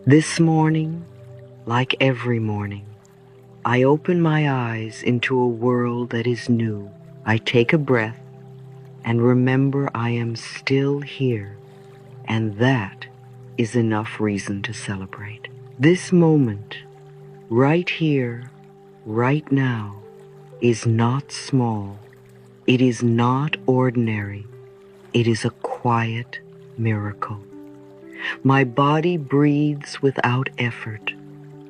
This morning, like every morning, I open my eyes into a world that is new. I take a breath and remember I am still here, and that is enough reason to celebrate. This moment, right here, right now, is not small. It is not ordinary. It is a quiet miracle. My body breathes without effort.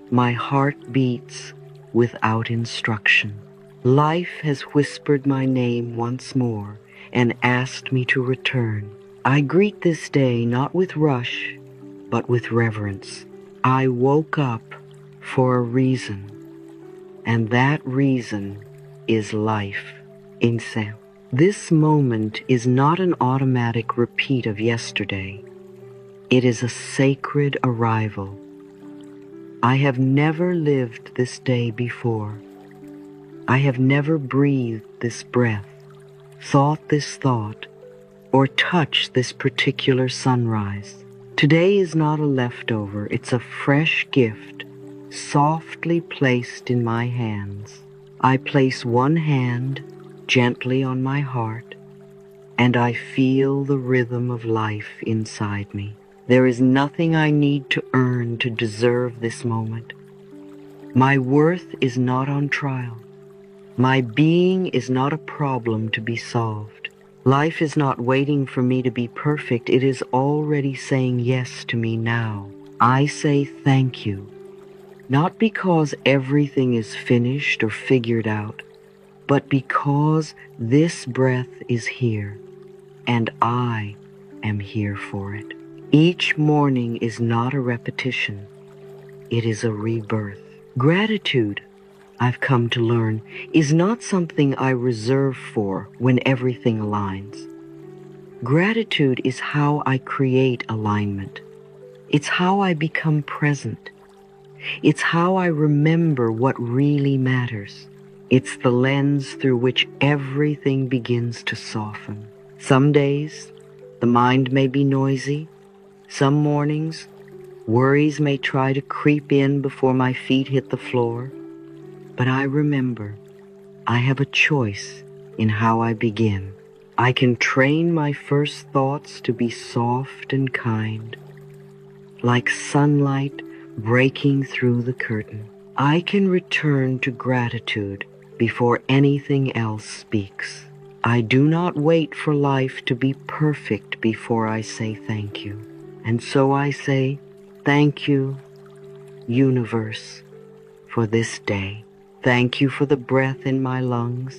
My heart beats without instruction. Life has whispered my name once more and asked me to return. I greet this day not with rush, but with reverence. I woke up for a reason, and that reason is life. Inhale. This moment is not an automatic repeat of yesterday. It is a sacred arrival. I have never lived this day before. I have never breathed this breath, thought this thought, or touched this particular sunrise. Today is not a leftover, it's a fresh gift, softly placed in my hands. I place one hand gently on my heart, and I feel the rhythm of life inside me. There is nothing I need to earn to deserve this moment. My worth is not on trial. My being is not a problem to be solved. Life is not waiting for me to be perfect. It is already saying yes to me now. I say thank you, not because everything is finished or figured out, but because this breath is here, and I am here for it. Each morning is not a repetition. It is a rebirth. Gratitude, I've come to learn, is not something I reserve for when everything aligns. Gratitude is how I create alignment. It's how I become present. It's how I remember what really matters. It's the lens through which everything begins to soften. Some days, the mind may be noisy. Some mornings, worries may try to creep in before my feet hit the floor. But I remember, I have a choice in how I begin. I can train my first thoughts to be soft and kind, like sunlight breaking through the curtain. I can return to gratitude before anything else speaks. I do not wait for life to be perfect before I say thank you. And so I say, thank you, universe, for this day. Thank you for the breath in my lungs.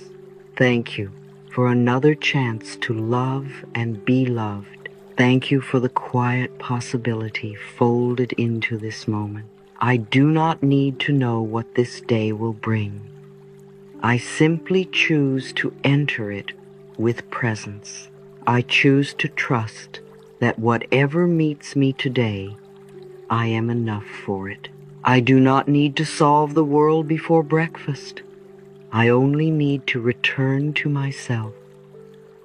Thank you for another chance to love and be loved. Thank you for the quiet possibility folded into this moment. I do not need to know what this day will bring. I simply choose to enter it with presence. I choose to trust that whatever meets me today, I am enough for it. I do not need to solve the world before breakfast. I only need to return to myself,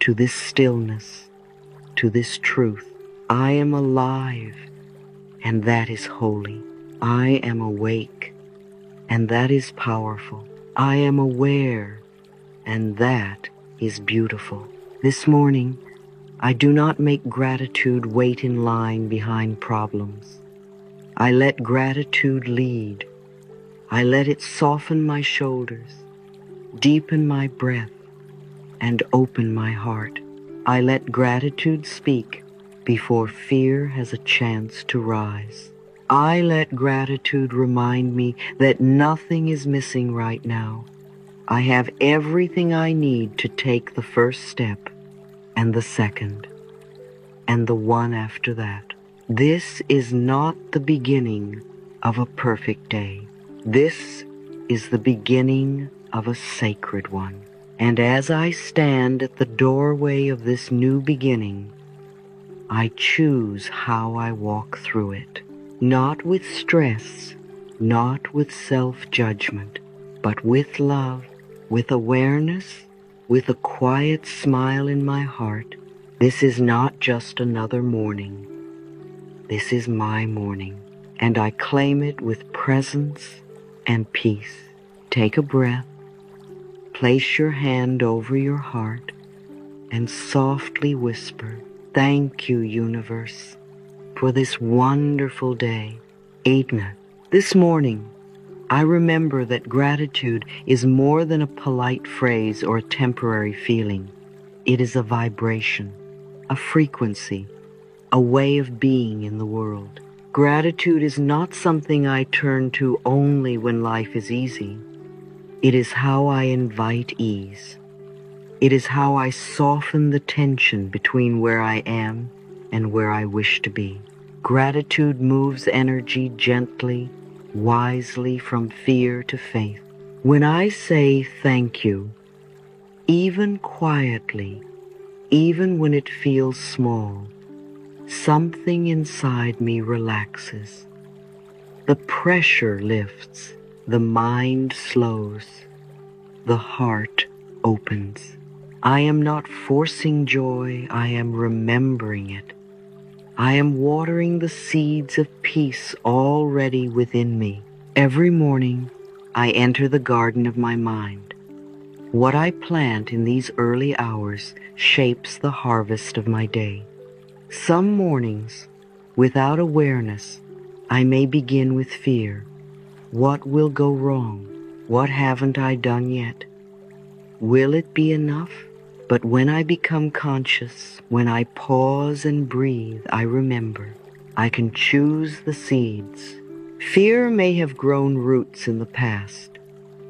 to this stillness, to this truth. I am alive, and that is holy. I am awake, and that is powerful. I am aware, and that is beautiful. This morning, I do not make gratitude wait in line behind problems. I let gratitude lead. I let it soften my shoulders, deepen my breath, and open my heart. I let gratitude speak before fear has a chance to rise. I let gratitude remind me that nothing is missing right now. I have everything I need to take the first step, and the second, and the one after that. This is not the beginning of a perfect day. This is the beginning of a sacred one. And as I stand at the doorway of this new beginning, I choose how I walk through it. Not with stress, not with self-judgment, but with love, with awareness, with a quiet smile in my heart. This is not just another morning. This is my morning. and I claim it with presence and peace. Take a breath, place your hand over your heart, and softly whisper, "Thank you, universe, for this wonderful day." 8. This morning, I remember that gratitude is more than a polite phrase or a temporary feeling. It is a vibration, a frequency, a way of being in the world. Gratitude is not something I turn to only when life is easy. It is how I invite ease. It is how I soften the tension between where I am and where I wish to be. Gratitude moves energy gently, wisely from fear to faith. When I say thank you, even quietly, even when it feels small, something inside me relaxes. The pressure lifts, the mind slows, the heart opens. I am not forcing joy, I am remembering it. I am watering the seeds of peace already within me. Every morning, I enter the garden of my mind. What I plant in these early hours shapes the harvest of my day. Some mornings, without awareness, I may begin with fear. What will go wrong? What haven't I done yet? Will it be enough? But when I become conscious, when I pause and breathe, I remember I can choose the seeds. Fear may have grown roots in the past,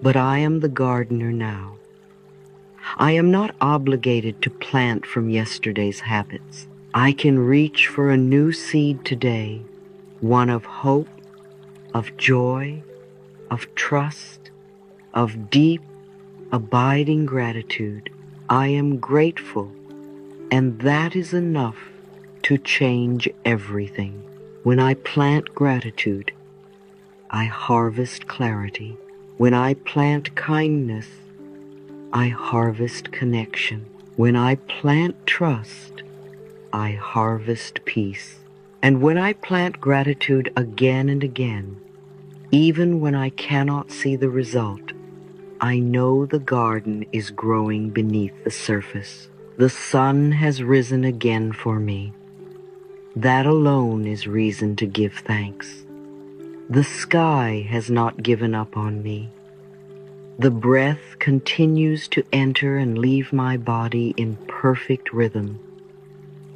but I am the gardener now. I am not obligated to plant from yesterday's habits. I can reach for a new seed today, one of hope, of joy, of trust, of deep, abiding gratitude. I am grateful, and that is enough to change everything. When I plant gratitude, I harvest clarity. When I plant kindness, I harvest connection. When I plant trust, I harvest peace. And when I plant gratitude again and again, even when I cannot see the result, I know the garden is growing beneath the surface. The sun has risen again for me. That alone is reason to give thanks. The sky has not given up on me. The breath continues to enter and leave my body in perfect rhythm.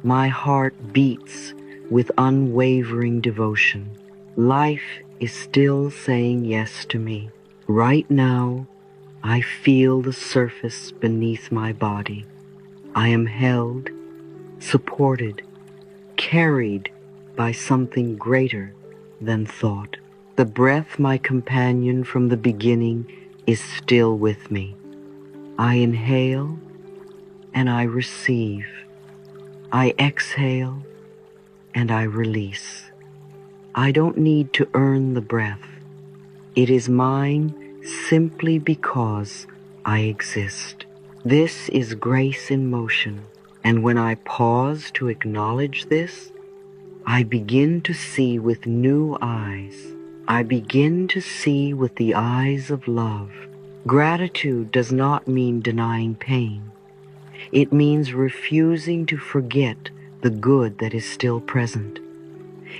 My heart beats with unwavering devotion. Life is still saying yes to me. Right now, I feel the surface beneath my body. I am held, supported, carried by something greater than thought. The breath, my companion from the beginning, is still with me. I inhale and I receive. I exhale and I release. I don't need to earn the breath. It is mine simply because I exist. This is grace in motion, and when I pause to acknowledge this, I begin to see with new eyes. I begin to see with the eyes of love. Gratitude does not mean denying pain. It means refusing to forget the good that is still present.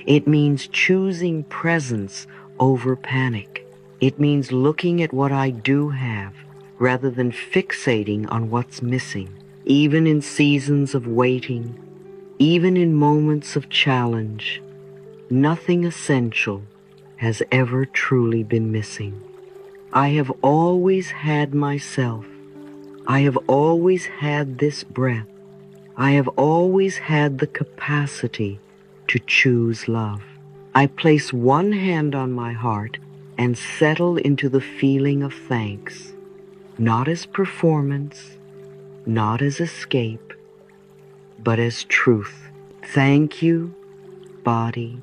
It means choosing presence over panic. It means looking at what I do have rather than fixating on what's missing. Even in seasons of waiting, even in moments of challenge, nothing essential has ever truly been missing. I have always had myself. I have always had this breath. I have always had the capacity to choose love. I place one hand on my heart and settle into the feeling of thanks, not as performance, not as escape, but as truth. Thank you, body,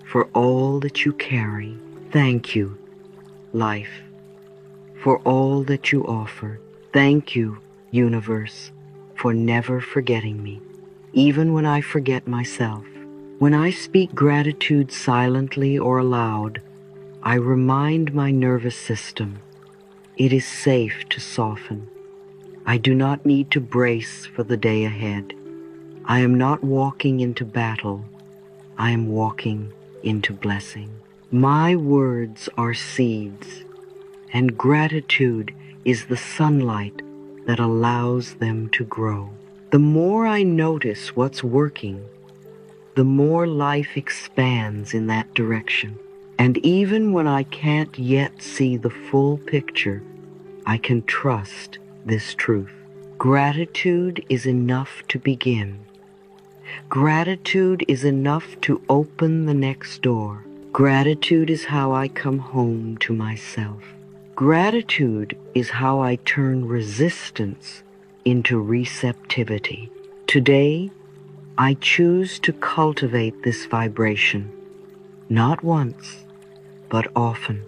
for all that you carry. Thank you, life, for all that you offer. Thank you, universe, for never forgetting me, even when I forget myself. When I speak gratitude silently or aloud, I remind my nervous system it is safe to soften. I do not need to brace for the day ahead. I am not walking into battle. I am walking into blessing. My words are seeds, and gratitude is the sunlight that allows them to grow. The more I notice what's working, the more life expands in that direction. And even when I can't yet see the full picture, I can trust this truth. Gratitude is enough to begin. Gratitude is enough to open the next door. Gratitude is how I come home to myself. Gratitude is how I turn resistance into receptivity. Today, I choose to cultivate this vibration, not once, but often.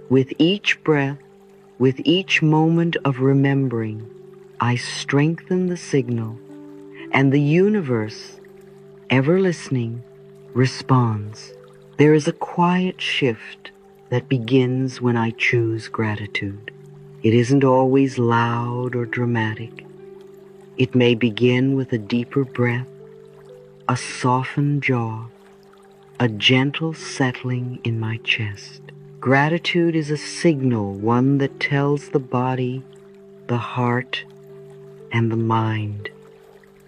With each breath, with each moment of remembering, I strengthen the signal, and the universe, ever listening, responds. There is a quiet shift that begins when I choose gratitude. It isn't always loud or dramatic. It may begin with a deeper breath, a softened jaw, a gentle settling in my chest. Gratitude is a signal, one that tells the body, the heart, and the mind,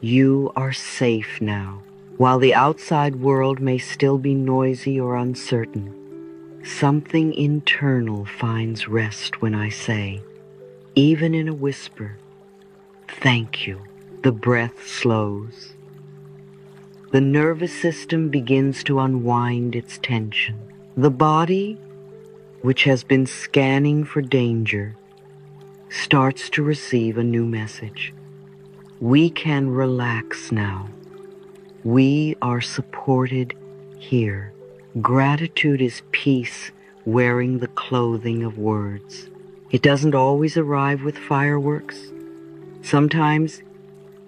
you are safe now. While the outside world may still be noisy or uncertain, something internal finds rest when I say, even in a whisper, thank you. The breath slows. The nervous system begins to unwind its tension. The body, which has been scanning for danger, starts to receive a new message. We can relax now. We are supported here. Gratitude is peace wearing the clothing of words. It doesn't always arrive with fireworks. Sometimes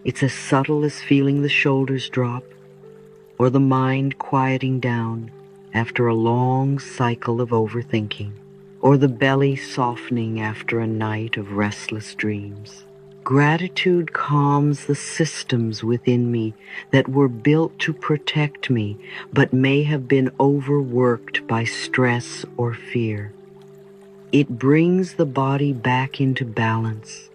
it's as subtle as feeling the shoulders drop, or the mind quieting down after a long cycle of overthinking, or the belly softening after a night of restless dreams. Gratitude calms the systems within me that were built to protect me, but may have been overworked by stress or fear. It brings the body back into balance,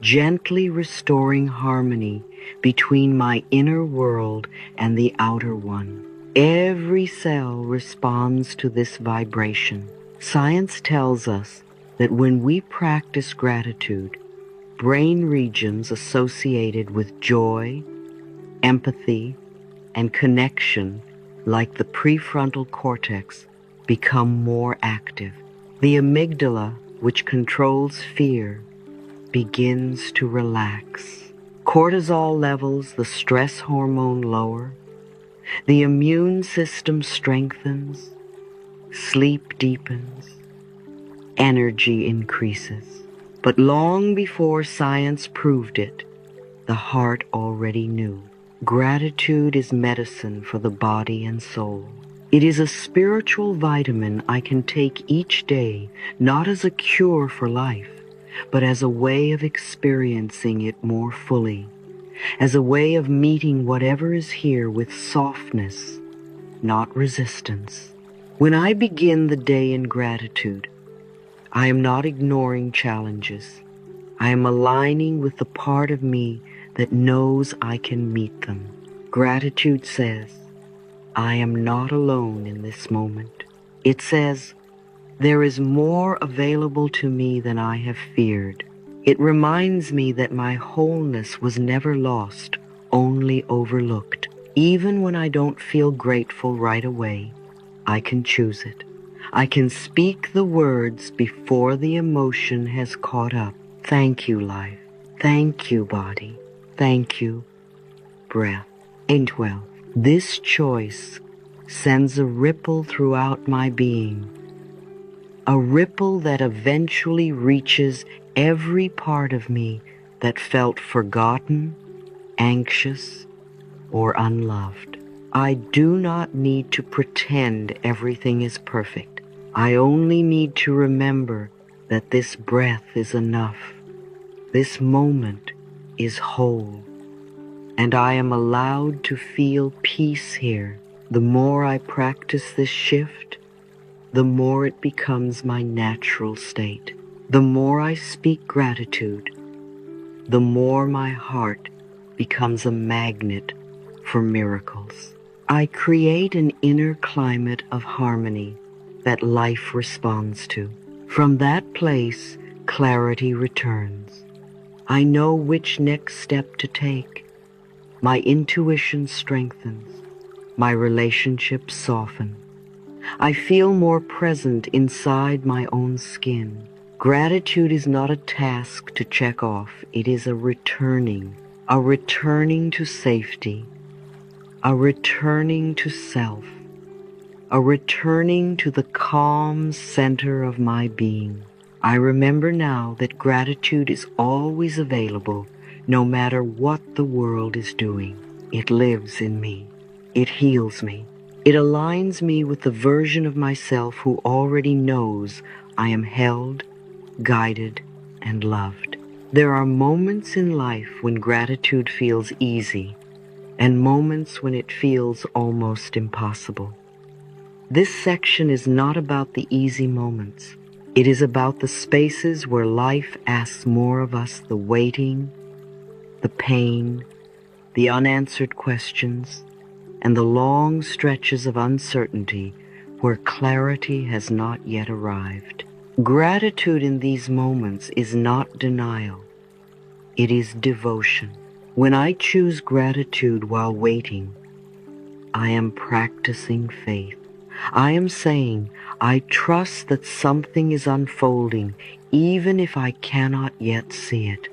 gently restoring harmony between my inner world and the outer one. Every cell responds to this vibration. Science tells us that when we practice gratitude, brain regions associated with joy, empathy, and connection, like the prefrontal cortex, become more active. The amygdala, which controls fear, begins to relax. Cortisol levels, the stress hormone, lower. The immune system strengthens. Sleep deepens. Energy increases. But long before science proved it, the heart already knew. Gratitude is medicine for the body and soul. It is a spiritual vitamin I can take each day, not as a cure for life, but as a way of experiencing it more fully, as a way of meeting whatever is here with softness, not resistance. When I begin the day in gratitude, I am not ignoring challenges. I am aligning with the part of me that knows I can meet them. Gratitude says, I am not alone in this moment. It says, there is more available to me than I have feared. It reminds me that my wholeness was never lost, only overlooked. Even when I don't feel grateful right away, I can choose it. I can speak the words before the emotion has caught up. Thank you, life. Thank you, body. Thank you, breath. And 12. This choice sends a ripple throughout my being, a ripple that eventually reaches every part of me that felt forgotten, anxious, or unloved. I do not need to pretend everything is perfect. I only need to remember that this breath is enough. This moment is whole, and I am allowed to feel peace here. The more I practice this shift, the more it becomes my natural state. The more I speak gratitude, the more my heart becomes a magnet for miracles. I create an inner climate of harmony that life responds to. From that place, clarity returns. I know which next step to take. My intuition strengthens. My relationships soften. I feel more present inside my own skin. Gratitude is not a task to check off. It is a returning to safety, a returning to self, a returning to the calm center of my being. I remember now that gratitude is always available, no matter what the world is doing. It lives in me. It heals me. It aligns me with the version of myself who already knows I am held, guided, and loved. There are moments in life when gratitude feels easy, and moments when it feels almost impossible. This section is not about the easy moments. It is about the spaces where life asks more of us, the waiting, the pain, the unanswered questions, and the long stretches of uncertainty where clarity has not yet arrived. Gratitude in these moments is not denial. It is devotion. When I choose gratitude while waiting, I am practicing faith. I am saying, I trust that something is unfolding, even if I cannot yet see it.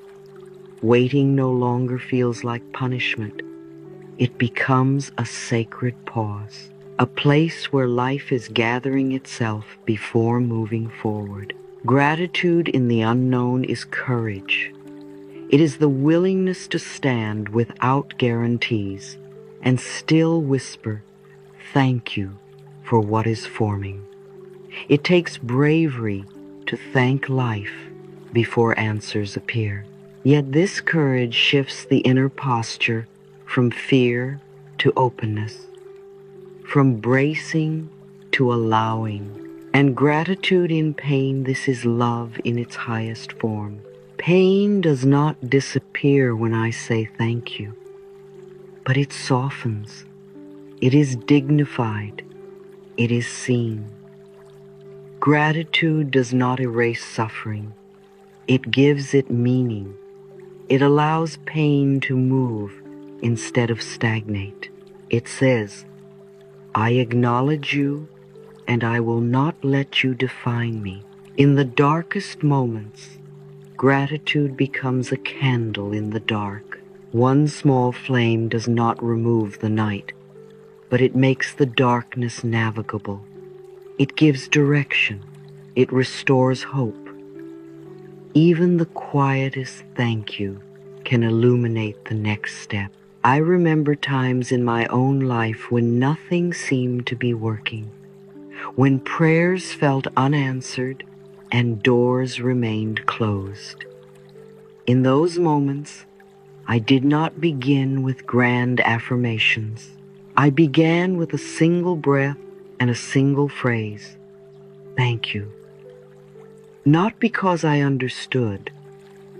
Waiting no longer feels like punishment. It becomes a sacred pause, a place where life is gathering itself before moving forward. Gratitude in the unknown is courage. It is the willingness to stand without guarantees and still whisper, "Thank you for what is forming." It takes bravery to thank life before answers appear. Yet this courage shifts the inner posture from fear to openness, from bracing to allowing. And gratitude in pain, this is love in its highest form. Pain does not disappear when I say thank you, but it softens. It is dignified. It is seen. Gratitude does not erase suffering. It gives it meaning. It allows pain to move instead of stagnate. It says, "I acknowledge you, and I will not let you define me." In the darkest moments, gratitude becomes a candle in the dark. One small flame does not remove the night, but it makes the darkness navigable. It gives direction. It restores hope. Even the quietest thank you can illuminate the next step. I remember times in my own life when nothing seemed to be working, when prayers felt unanswered and doors remained closed. In those moments, I did not begin with grand affirmations. I began with a single breath and a single phrase, "Thank you." Not because I understood,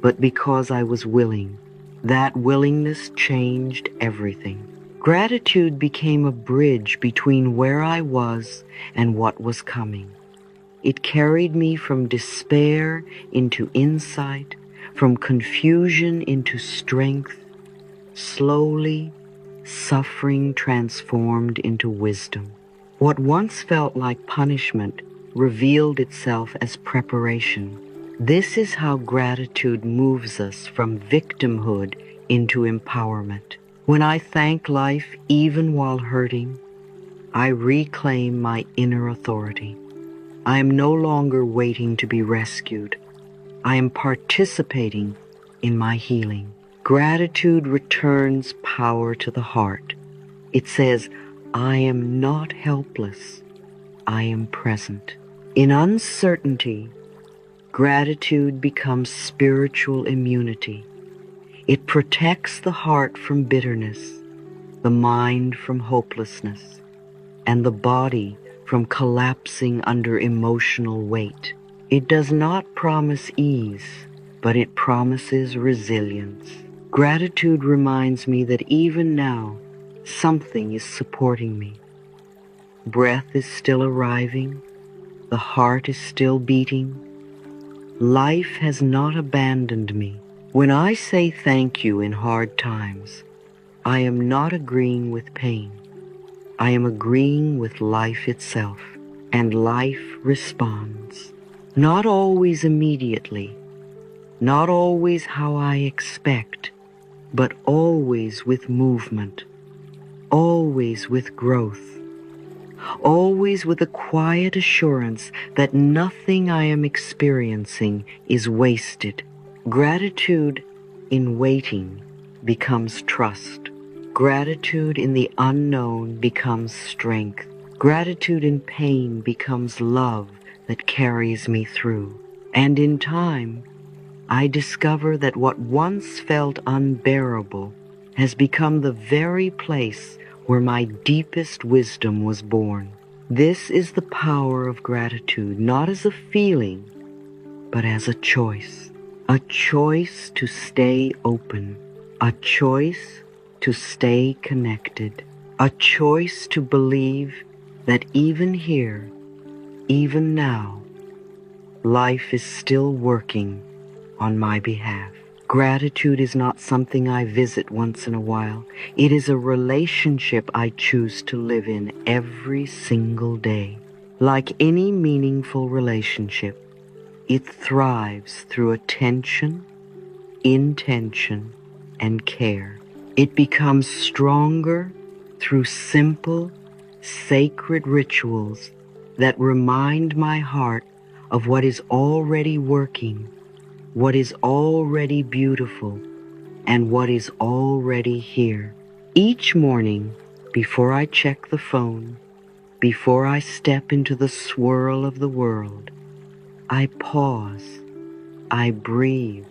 but because I was willing. That willingness changed everything. Gratitude became a bridge between where I was and what was coming. It carried me from despair into insight, from confusion into strength. Slowly, suffering transformed into wisdom. What once felt like punishment revealed itself as preparation. This is how gratitude moves us from victimhood into empowerment. When I thank life even while hurting, I reclaim my inner authority. I am no longer waiting to be rescued. I am participating in my healing. Gratitude returns power to the heart. It says, I am not helpless. I am present. In uncertainty, gratitude becomes spiritual immunity. It protects the heart from bitterness, the mind from hopelessness, and the body from collapsing under emotional weight. It does not promise ease, but it promises resilience. Gratitude reminds me that even now, something is supporting me. Breath is still arriving, the heart is still beating. Life has not abandoned me. When I say thank you in hard times, I am not agreeing with pain. I am agreeing with life itself, and life responds. Not always immediately, not always how I expect, but always with movement, always with growth, always with a quiet assurance that nothing I am experiencing is wasted. Gratitude in waiting becomes trust. Gratitude in the unknown becomes strength. Gratitude in pain becomes love that carries me through. And in time, I discover that what once felt unbearable has become the very place where my deepest wisdom was born. This is the power of gratitude, not as a feeling, but as a choice. A choice to stay open. A choice to stay connected. A choice to believe that even here, even now, life is still working on my behalf. Gratitude is not something I visit once in a while. It is a relationship I choose to live in every single day. Like any meaningful relationship, it thrives through attention, intention, and care. It becomes stronger through simple, sacred rituals that remind my heart of what is already working, what is already beautiful, and what is already here. Each morning, before I check the phone, before I step into the swirl of the world, I pause, I breathe,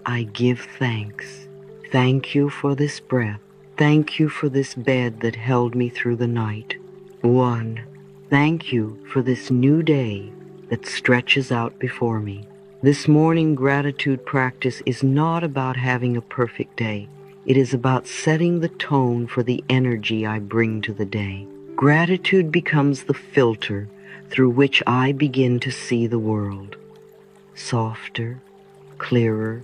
I give thanks. Thank you for this breath. Thank you for this bed that held me through the night. 1. Thank you for this new day that stretches out before me. This morning gratitude practice is not about having a perfect day. It is about setting the tone for the energy I bring to the day. Gratitude becomes the filter through which I begin to see the world. Softer, clearer,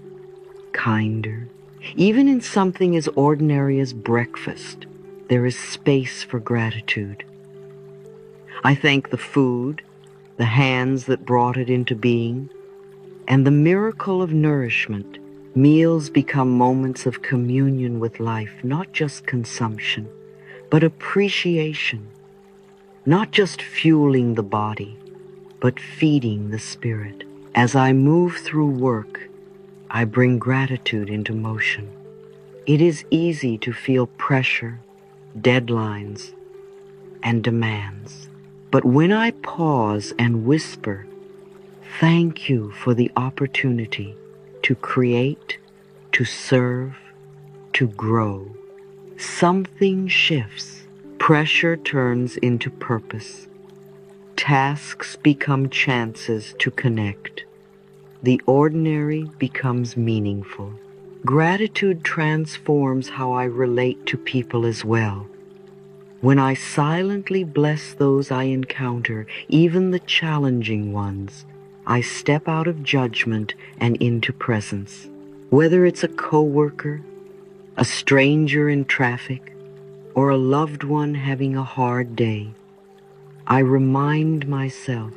kinder. Even in something as ordinary as breakfast, there is space for gratitude. I thank the food, the hands that brought it into being, and the miracle of nourishment. Meals become moments of communion with life, not just consumption, but appreciation. Not just fueling the body, but feeding the spirit. As I move through work, I bring gratitude into motion. It is easy to feel pressure, deadlines, and demands. But when I pause and whisper, thank you for the opportunity to create, to serve, to grow, something shifts. Pressure turns into purpose. Tasks become chances to connect. The ordinary becomes meaningful. Gratitude transforms how I relate to people as well. When I silently bless those I encounter, even the challenging ones, I step out of judgment and into presence. Whether it's a coworker, a stranger in traffic, or a loved one having a hard day, I remind myself,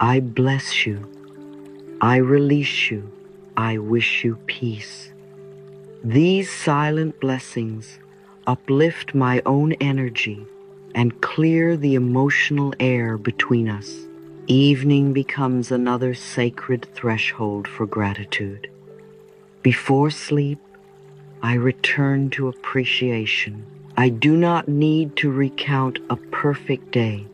I bless you. I release you. I wish you peace. These silent blessings uplift my own energy and clear the emotional air between us. Evening becomes another sacred threshold for gratitude. Before sleep, I return to appreciation. I do not need to recount a perfect day.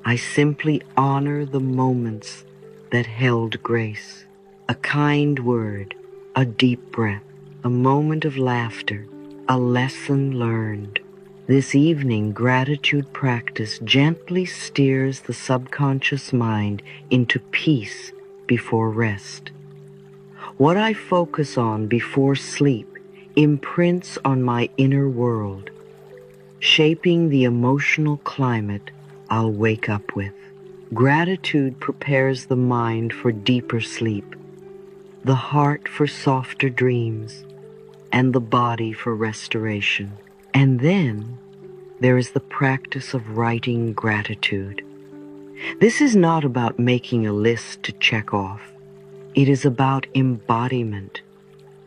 I simply honor the moments that held grace. A kind word, a deep breath, a moment of laughter, a lesson learned. This evening, gratitude practice gently steers the subconscious mind into peace before rest. What I focus on before sleep imprints on my inner world, shaping the emotional climate I'll wake up with. Gratitude prepares the mind for deeper sleep, the heart for softer dreams, and the body for restoration. And then there is the practice of writing gratitude. This is not about making a list to check off. It is about embodiment.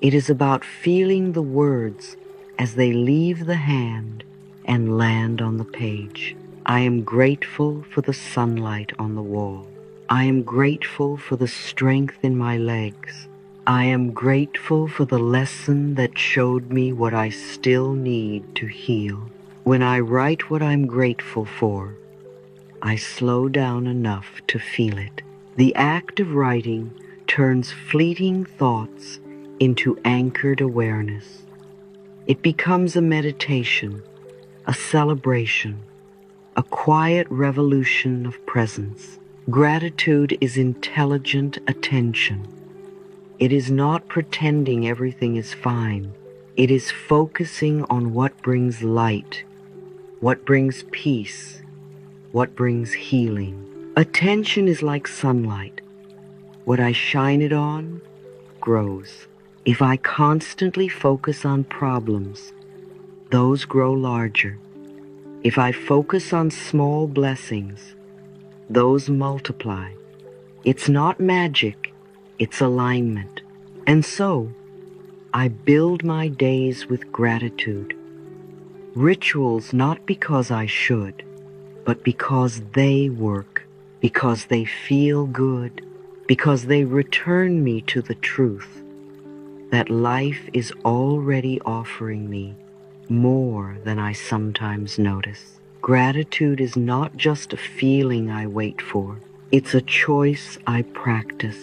It is about feeling the words as they leave the hand and land on the page. I am grateful for the sunlight on the wall. I am grateful for the strength in my legs. I am grateful for the lesson that showed me what I still need to heal. When I write what I'm grateful for, I slow down enough to feel it. The act of writing turns fleeting thoughts into anchored awareness. It becomes a meditation, a celebration, a quiet revolution of presence. Gratitude is intelligent attention. It is not pretending everything is fine. It is focusing on what brings light, what brings peace, what brings healing. Attention is like sunlight. What I shine it on grows. If I constantly focus on problems, those grow larger. If I focus on small blessings, those multiply. It's not magic, it's alignment. And so, I build my days with gratitude. Rituals not because I should, but because they work, because they feel good, because they return me to the truth that life is already offering me more than I sometimes notice. Gratitude is not just a feeling I wait for. It's a choice I practice.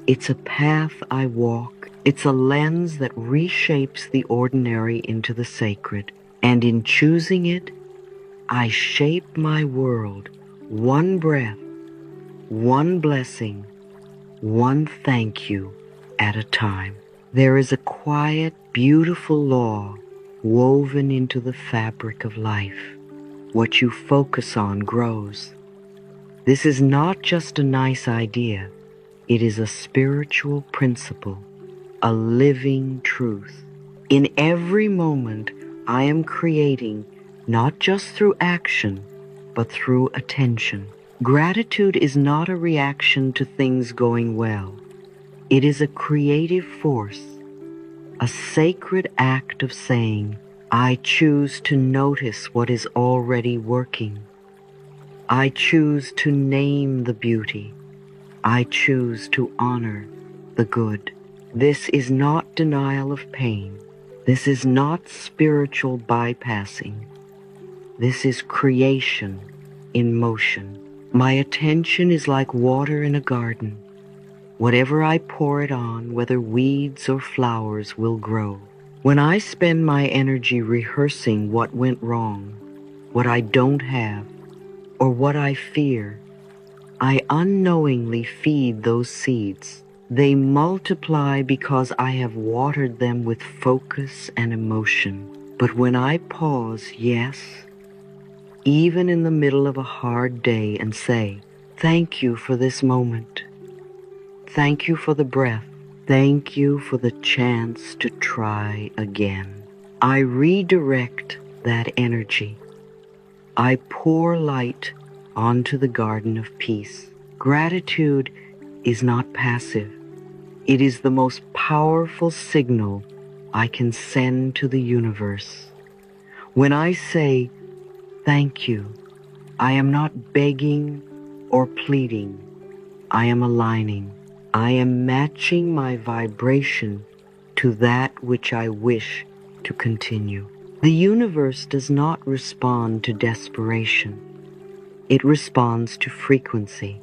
It's a path I walk. It's a lens that reshapes the ordinary into the sacred. And in choosing it, I shape my world one breath, one blessing, one thank you at a time. There is a quiet, beautiful law woven into the fabric of life. What you focus on grows. This is not just a nice idea. It is a spiritual principle, a living truth. In every moment, I am creating not just through action, but through attention. Gratitude is not a reaction to things going well. It is a creative force, a sacred act of saying, I choose to notice what is already working. I choose to name the beauty. I choose to honor the good. This is not denial of pain. This is not spiritual bypassing. This is creation in motion. My attention is like water in a garden. Whatever I pour it on, whether weeds or flowers, will grow. When I spend my energy rehearsing what went wrong, what I don't have, or what I fear, I unknowingly feed those seeds. They multiply because I have watered them with focus and emotion. But when I pause, yes, even in the middle of a hard day, and say, thank you for this moment. Thank you for the breath. Thank you for the chance to try again. I redirect that energy. I pour light onto the garden of peace. Gratitude is not passive. It is the most powerful signal I can send to the universe. When I say, thank you, I am not begging or pleading. I am aligning. I am matching my vibration to that which I wish to continue. The universe does not respond to desperation. It responds to frequency.